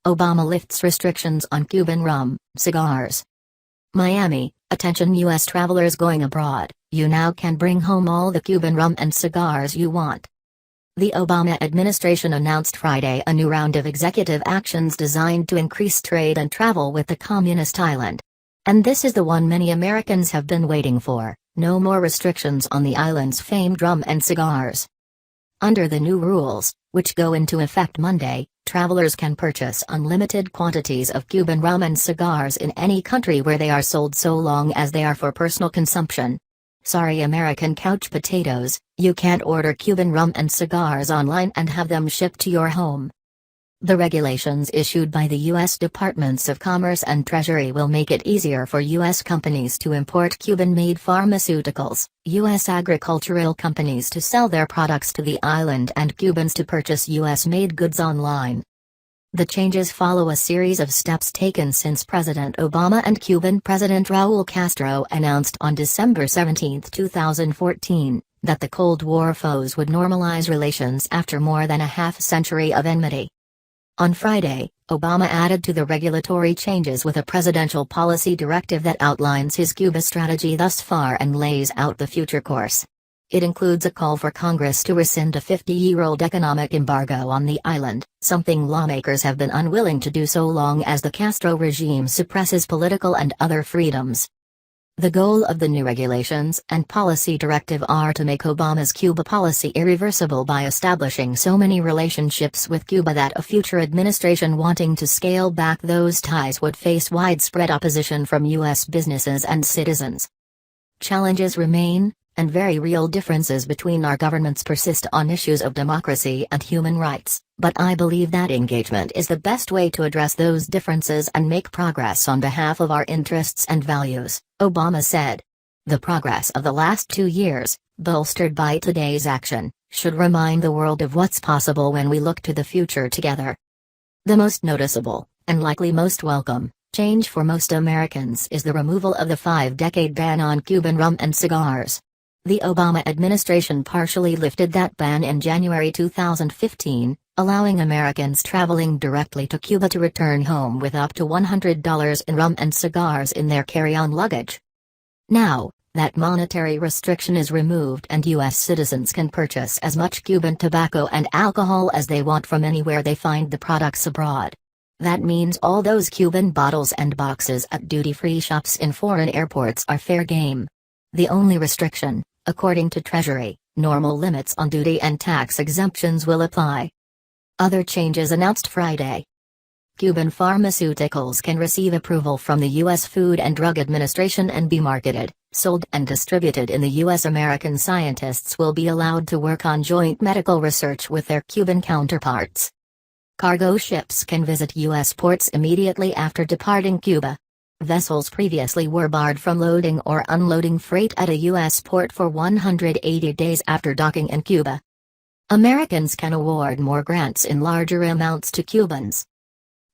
Obama lifts restrictions on Cuban rum, cigars. Miami, attention U.S. travelers going abroad, you now can bring home all the Cuban rum and cigars you want. The Obama administration announced Friday a new round of executive actions designed to increase trade and travel with the communist island. And this is the one many Americans have been waiting for: no more restrictions on the island's famed rum and cigars. Under the new rules, which go into effect Monday, travelers can purchase unlimited quantities of Cuban rum and cigars in any country where they are sold so long as they are for personal consumption. Sorry American couch potatoes, you can't order Cuban rum and cigars online and have them shipped to your home. The regulations issued by the U.S. Departments of Commerce and Treasury will make it easier for U.S. companies to import Cuban-made pharmaceuticals, U.S. agricultural companies to sell their products to the island, and Cubans to purchase U.S.-made goods online. The changes follow a series of steps taken since President Obama and Cuban President Raúl Castro announced on December 17, 2014, that the Cold War foes would normalize relations after more than a half-century of enmity. On Friday, Obama added to the regulatory changes with a presidential policy directive that outlines his Cuba strategy thus far and lays out the future course. It includes a call for Congress to rescind a 50-year-old economic embargo on the island, something lawmakers have been unwilling to do so long as the Castro regime suppresses political and other freedoms. The goal of the new regulations and policy directive are to make Obama's Cuba policy irreversible by establishing so many relationships with Cuba that a future administration wanting to scale back those ties would face widespread opposition from U.S. businesses and citizens. Challenges remain, and very real differences between our governments persist on issues of democracy and human rights, but I believe that engagement is the best way to address those differences and make progress on behalf of our interests and values, Obama said. The progress of the last 2 years, bolstered by today's action, should remind the world of what's possible when we look to the future together. The most noticeable, and likely most welcome, change for most Americans is the removal of the 5-decade ban on Cuban rum and cigars. The Obama administration partially lifted that ban in January 2015, allowing Americans traveling directly to Cuba to return home with up to $100 in rum and cigars in their carry-on luggage. Now, that monetary restriction is removed and U.S. citizens can purchase as much Cuban tobacco and alcohol as they want from anywhere they find the products abroad. That means all those Cuban bottles and boxes at duty-free shops in foreign airports are fair game. The only restriction, according to Treasury, normal limits on duty and tax exemptions will apply. Other changes announced Friday. Cuban pharmaceuticals can receive approval from the U.S. Food and Drug Administration and be marketed, sold and distributed in the U.S. American scientists will be allowed to work on joint medical research with their Cuban counterparts. Cargo ships can visit U.S. ports immediately after departing Cuba. Vessels previously were barred from loading or unloading freight at a U.S. port for 180 days after docking in Cuba. Americans can award more grants in larger amounts to Cubans.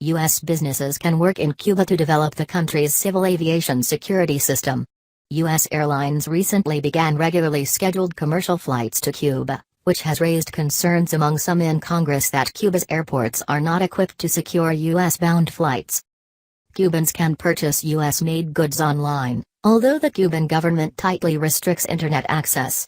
U.S. businesses can work in Cuba to develop the country's civil aviation security system. U.S. airlines recently began regularly scheduled commercial flights to Cuba, which has raised concerns among some in Congress that Cuba's airports are not equipped to secure U.S.-bound flights. Cubans can purchase U.S.-made goods online, although the Cuban government tightly restricts internet access.